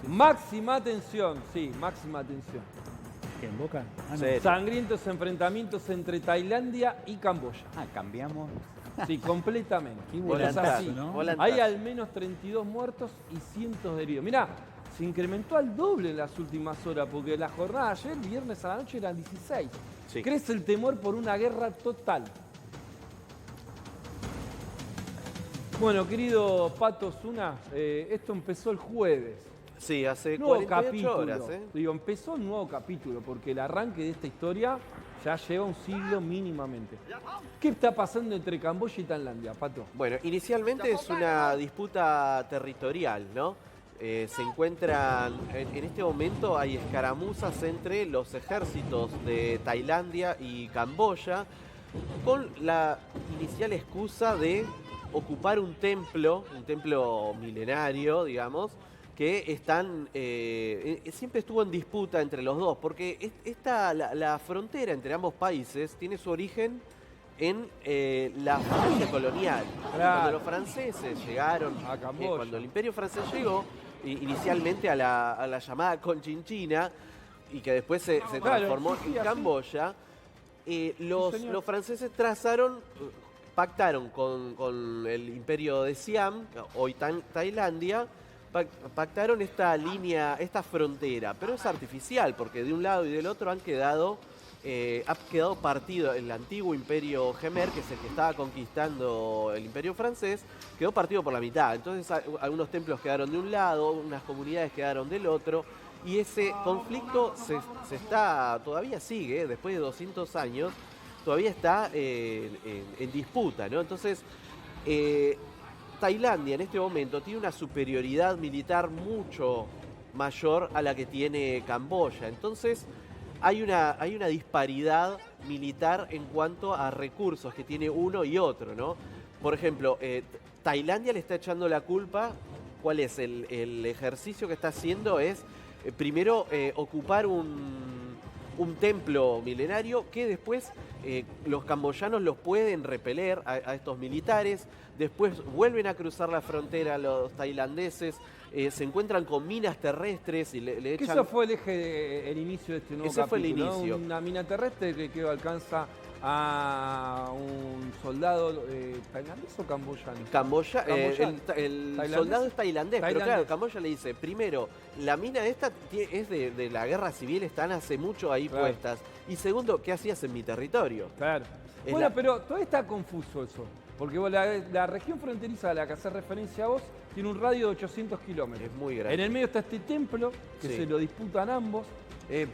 Máxima atención, sí, máxima atención. ¿Qué, en Boca? Ah, no. Sí. Sangrientos enfrentamientos entre Tailandia y Camboya. Ah, cambiamos. Sí, completamente. Qué Es volantazo, así. ¿no? Volantazo. Hay al menos 32 muertos y cientos de heridos. Mirá, se incrementó al doble en las últimas horas, porque la jornada de ayer, viernes a la noche, eran 16. Sí. Crece el temor por una guerra total. Bueno, querido Pato Zuna, esto empezó el jueves. Sí, hace Nuevo 48 capítulo. horas, Digo, empezó un nuevo capítulo, porque el arranque de esta historia ya lleva un siglo mínimamente. ¿Qué está pasando entre Camboya y Tailandia, Pato? Bueno, inicialmente es una disputa territorial, ¿no? Se encuentran, en este momento hay escaramuzas entre los ejércitos de Tailandia y Camboya con la inicial excusa de ocupar un templo milenario, digamos, que siempre estuvo en disputa entre los dos, porque la frontera entre ambos países tiene su origen en la Francia colonial. Claro. Cuando los franceses llegaron, A Camboya. cuando el Imperio francés llegó, inicialmente a la llamada Conchinchina, y que después se Claro, transformó sí, sí, en así. Camboya, señor. los franceses pactaron con el Imperio de Siam, hoy Tailandia, pactaron esta línea, esta frontera, pero es artificial porque de un lado y del otro ha quedado partido el antiguo Imperio Khmer, que es el que estaba conquistando el Imperio francés, quedó partido por la mitad. Entonces algunos templos quedaron de un lado, unas comunidades quedaron del otro, y ese conflicto todavía sigue, después de 200 años, todavía está en disputa, ¿no? Entonces, Tailandia en este momento tiene una superioridad militar mucho mayor a la que tiene Camboya. Entonces, hay una disparidad militar en cuanto a recursos que tiene uno y otro, ¿no? Por ejemplo, Tailandia le está echando la culpa. ¿Cuál es? El ejercicio que está haciendo es, primero, ocupar un templo milenario que después los camboyanos los pueden repeler a estos militares. Después vuelven a cruzar la frontera los tailandeses, se encuentran con minas terrestres y le Que echan... eso fue el inicio de este nuevo Ese capítulo, fue el ¿no? inicio. Una mina terrestre que alcanza a un soldado tailandés o camboyano. Camboya, Camboyano. el ¿Tailandés? soldado es tailandés, pero Tailandés. claro, Camboya le dice, primero, la mina esta es de la guerra civil, están hace mucho ahí Claro. puestas. Y segundo, ¿qué hacías en mi territorio? Claro. Es Bueno, la- pero todavía está confuso eso. Porque la región fronteriza a la que hace referencia a vos tiene un radio de 800 kilómetros. Es muy grande. En el medio está este templo, que Sí. se lo disputan ambos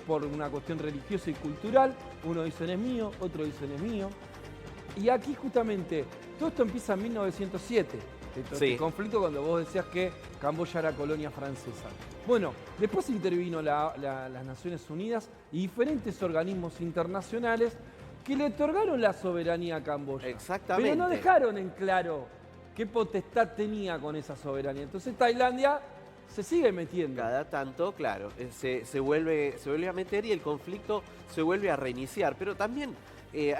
por una cuestión religiosa y cultural. Uno dicen es mío, otro dicen es mío. Y aquí justamente, todo esto empieza en 1907. Sí. Este conflicto cuando vos decías que Camboya era colonia francesa. Bueno, después intervino las Naciones Unidas y diferentes organismos internacionales que le otorgaron la soberanía a Camboya. Exactamente. Pero no dejaron en claro qué potestad tenía con esa soberanía. Entonces Tailandia se sigue metiendo. Cada tanto, claro, se vuelve a meter y el conflicto se vuelve a reiniciar. Pero también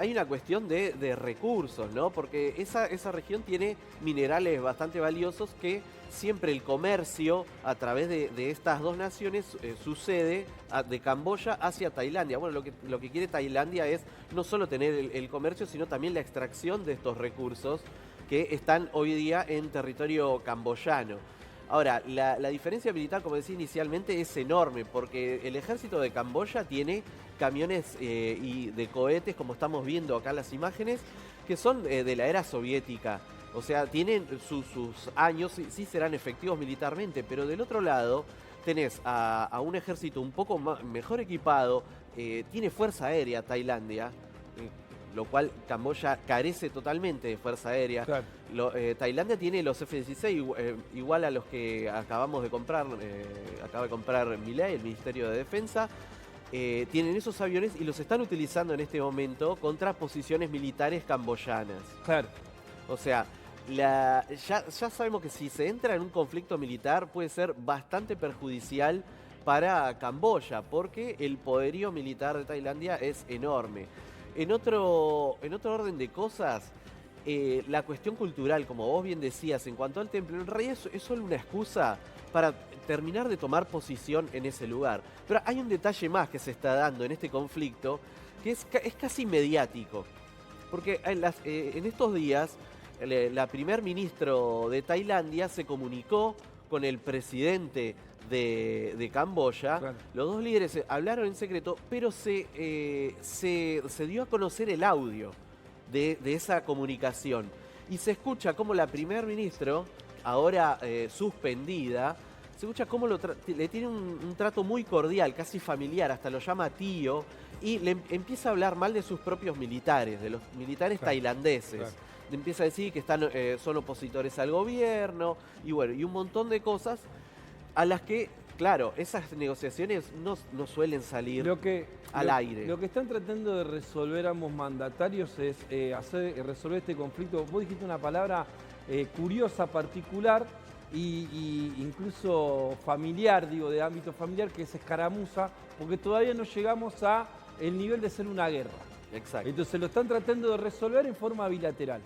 hay una cuestión de recursos, ¿no? Porque esa región tiene minerales bastante valiosos que siempre el comercio a través de estas dos naciones sucede de Camboya hacia Tailandia. Bueno, lo que quiere Tailandia es no solo tener el comercio, sino también la extracción de estos recursos que están hoy día en territorio camboyano. Ahora, la diferencia militar, como decía inicialmente, es enorme, porque el ejército de Camboya tiene camiones y de cohetes, como estamos viendo acá en las imágenes, que son de la era soviética. O sea, tienen sus años, sí serán efectivos militarmente, pero del otro lado tenés a un ejército un poco mejor equipado, tiene fuerza aérea Tailandia, lo cual Camboya carece totalmente de fuerza aérea. Claro. Tailandia tiene los F-16 igual a los que acabamos de comprar, acaba de comprar Milei, el Ministerio de Defensa. Tienen esos aviones y los están utilizando en este momento contra posiciones militares camboyanas. Claro. O sea, ya sabemos que si se entra en un conflicto militar puede ser bastante perjudicial para Camboya, porque el poderío militar de Tailandia es enorme. En otro orden de cosas, la cuestión cultural, como vos bien decías, en cuanto al templo, en realidad es solo una excusa para terminar de tomar posición en ese lugar. Pero hay un detalle más que se está dando en este conflicto, que es casi mediático. Porque en estos días, la primer ministro de Tailandia se comunicó con el presidente de Camboya. Claro. Los dos líderes hablaron en secreto, pero se dio a conocer el audio de esa comunicación. Y se escucha cómo la primer ministro, ahora suspendida, se escucha cómo le tiene un trato muy cordial, casi familiar, hasta lo llama tío, y le empieza a hablar mal de sus propios militares, de los militares tailandeses. Claro. Le empieza a decir que son opositores al gobierno, y bueno, y un montón de cosas a las que, claro, esas negociaciones no suelen salir al aire. Lo que están tratando de resolver ambos mandatarios es resolver este conflicto. Vos dijiste una palabra curiosa, particular, y incluso familiar, digo, de ámbito familiar, que es escaramuza, porque todavía no llegamos a el nivel de ser una guerra. Exacto. Entonces lo están tratando de resolver en forma bilateral.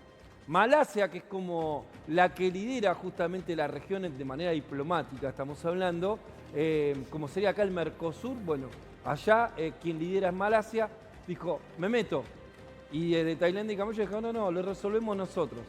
Malasia, que es como la que lidera justamente las regiones de manera diplomática, estamos hablando, como sería acá el Mercosur, bueno, allá quien lidera es Malasia, dijo, me meto. Y de Tailandia y Camboya dijo, no, lo resolvemos nosotros.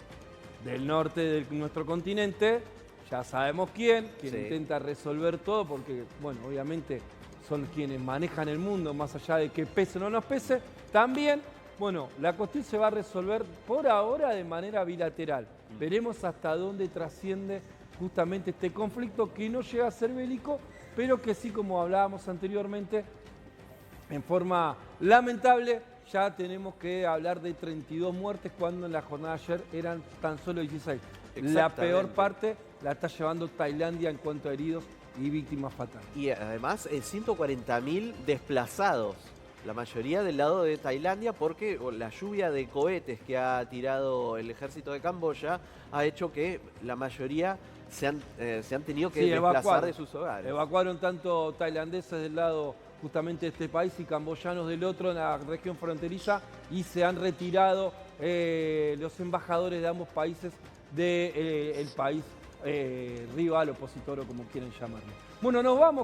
Del norte de nuestro continente, ya sabemos quién Sí. intenta resolver todo, porque, bueno, obviamente son quienes manejan el mundo, más allá de que pese o no nos pese. También, bueno, la cuestión se va a resolver por ahora de manera bilateral. Veremos hasta dónde trasciende justamente este conflicto, que no llega a ser bélico, pero que sí, como hablábamos anteriormente, en forma lamentable, ya tenemos que hablar de 32 muertes cuando en la jornada de ayer eran tan solo 16. La peor parte la está llevando Tailandia en cuanto a heridos y víctimas fatales. Y además 140.000 desplazados, la mayoría del lado de Tailandia, porque la lluvia de cohetes que ha tirado el ejército de Camboya ha hecho que la mayoría se han tenido que desplazar de sus hogares. Evacuaron tanto tailandeses del lado justamente de este país y camboyanos del otro en la región fronteriza, y se han retirado los embajadores de ambos países del país rival, opositor o como quieren llamarlo. Bueno, nos vamos.